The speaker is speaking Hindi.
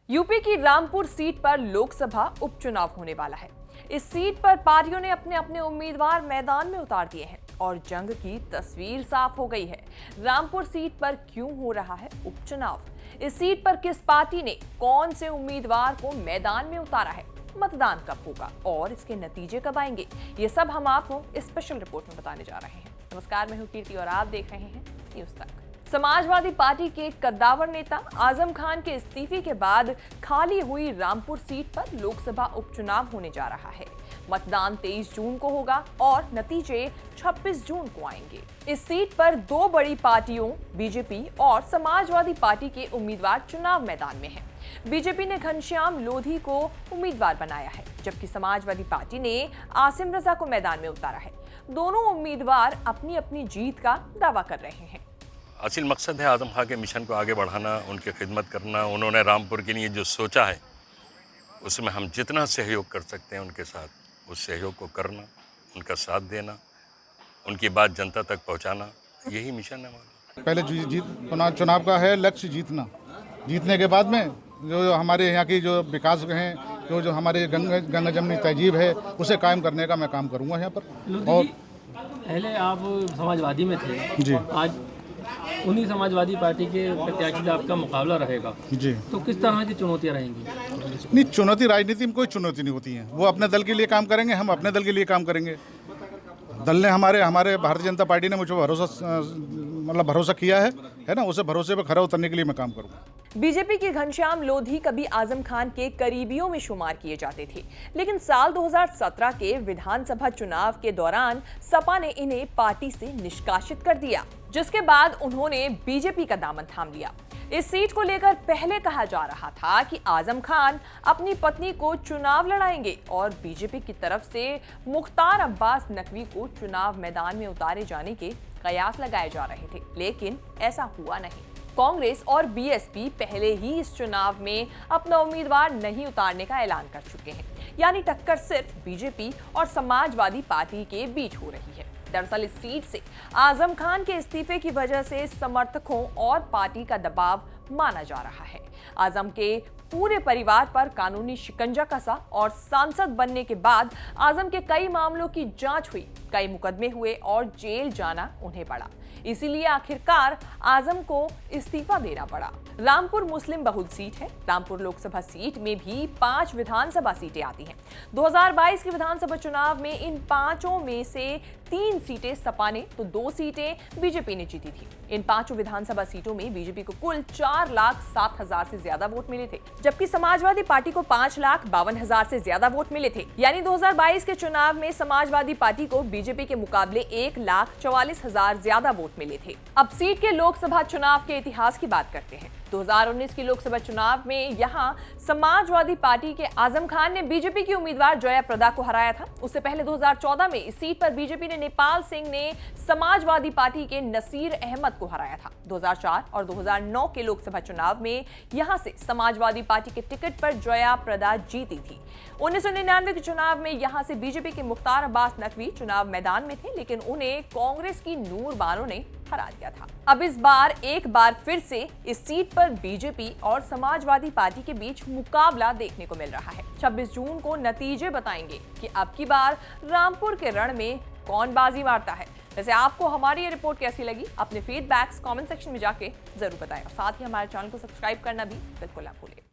यूपी की रामपुर सीट पर लोकसभा उपचुनाव होने वाला है। इस सीट पर पार्टियों ने अपने अपने उम्मीदवार मैदान में उतार दिए हैं और जंग की तस्वीर साफ हो गई है। रामपुर सीट पर क्यों हो रहा है उपचुनाव? इस सीट पर किस पार्टी ने कौन से उम्मीदवार को मैदान में उतारा है? मतदान कब होगा और इसके नतीजे कब आएंगे? ये सब हम आपको इस स्पेशल रिपोर्ट में बताने जा रहे हैं। नमस्कार, मैं हूं कीर्ति और आप देख रहे हैं न्यूज़ तक। समाजवादी पार्टी के कद्दावर नेता आजम खान के इस्तीफे के बाद खाली हुई रामपुर सीट पर लोकसभा उपचुनाव होने जा रहा है। मतदान 23 जून को होगा और नतीजे 26 जून को आएंगे। इस सीट पर दो बड़ी पार्टियों बीजेपी और समाजवादी पार्टी के उम्मीदवार चुनाव मैदान में हैं। बीजेपी ने घनश्याम लोधी को उम्मीदवार बनाया है, जबकि समाजवादी पार्टी ने आसिम रजा को मैदान में उतारा है। दोनों उम्मीदवार अपनी अपनी जीत का दावा कर रहे हैं। असल मकसद है आजम खान के मिशन को आगे बढ़ाना, उनकी खिदमत करना। उन्होंने रामपुर के लिए जो सोचा है उसमें हम जितना सहयोग कर सकते हैं उनके साथ उस सहयोग को करना, उनका साथ देना, उनकी बात जनता तक पहुंचाना, यही मिशन है हमारा। पहले चुनाव का है लक्ष्य जीतना। जीतने के बाद में जो हमारे यहाँ की जो विकास हैं, जो हमारे गंगा जमनी तहजीब है उसे कायम करने का मैं काम करूँगा यहाँ पर। और पहले आप समाजवादी में थे जी, आज उन्हीं समाजवादी पार्टी के प्रत्याशी से आपका मुकाबला रहेगा जी, तो किस तरह की चुनौतियां रहेंगी? नहीं, चुनौती राजनीति में कोई चुनौती नहीं होती है। वो अपने दल के लिए काम करेंगे, हम अपने दल के लिए काम करेंगे। दल ने हमारे भारतीय जनता पार्टी ने मुझे भरोसा किया है ना, उसे भरोसे पर खरा उतरने के लिए मैं काम करूँगा। बीजेपी के घनश्याम लोधी कभी आजम खान के करीबियों में शुमार किए जाते थे, लेकिन साल 2017 के विधानसभा चुनाव के दौरान सपा ने इन्हें पार्टी से निष्कासित कर दिया, जिसके बाद उन्होंने बीजेपी का दामन थाम लिया। इस सीट को लेकर पहले कहा जा रहा था कि आजम खान अपनी पत्नी को चुनाव लड़ाएंगे और बीजेपी की तरफ से मुख्तार अब्बास नकवी को चुनाव मैदान में उतारे जाने के कयास लगाए जा रहे थे, लेकिन ऐसा हुआ नहीं। कांग्रेस और बीएसपी पहले ही इस चुनाव में अपना उम्मीदवार नहीं उतारने का ऐलान कर चुके हैं, यानी टक्कर सिर्फ बीजेपी और समाजवादी पार्टी के बीच हो रही है। दरअसल इस सीट से आजम खान के इस्तीफे की वजह से समर्थकों और पार्टी का दबाव माना जा रहा है। आजम के पूरे परिवार पर कानूनी शिकंजा कसा और सांसद बनने के बाद आजम के कई मामलों की जांच हुई, कई मुकदमे हुए और जेल जाना उन्हें पड़ा। इसीलिए आखिरकार आजम को इस्तीफा देना पड़ा। रामपुर मुस्लिम बहुल सीट है। रामपुर लोकसभा सीट में भी 5 विधानसभा सीटें आती हैं। 2022 के विधानसभा चुनाव में इन 5 में से 3 सीटें सपा ने तो 2 सीटें बीजेपी ने जीती थी। इन 5 विधानसभा सीटों में बीजेपी को कुल 4,07,000 से ज्यादा वोट मिले थे, जबकि समाजवादी पार्टी को 5,52,000 से ज्यादा वोट मिले थे। यानी 2022 के चुनाव में समाजवादी पार्टी को बीजेपी के मुकाबले 1,44,000 ज्यादा वोट मिले थे। अब सीट के लोकसभा चुनाव के इतिहास की बात करते हैं। 2019 के लोकसभा चुनाव में यहां समाजवादी पार्टी के आजम खान ने बीजेपी की उम्मीदवार जया प्रदा को हराया था। उससे पहले 2014 में इस सीट पर बीजेपी ने नेपाल सिंह ने समाजवादी पार्टी के नसीर अहमद को हराया था। 2004 और 2009 के लोकसभा चुनाव में यहां से समाजवादी पार्टी के टिकट पर जया प्रदा जीती थी। 1999 के चुनाव में यहां से बीजेपी के मुख्तार अब्बास नकवी चुनाव मैदान में थे, लेकिन उन्हें कांग्रेस की नूर बानो ने हरा दिया था। अब इस बार एक बार फिर से इस सीट पर बीजेपी और समाजवादी पार्टी के बीच मुकाबला देखने को मिल रहा है। 26 जून को नतीजे बताएंगे कि अब की बार रामपुर के रण में कौन बाजी मारता है। वैसे आपको हमारी ये रिपोर्ट कैसी लगी? अपने फीडबैक्स कमेंट सेक्शन में जाके जरूर बताएं और साथ ही हमारे चैनल को सब्सक्राइब करना भी बिल्कुल ना भूलें।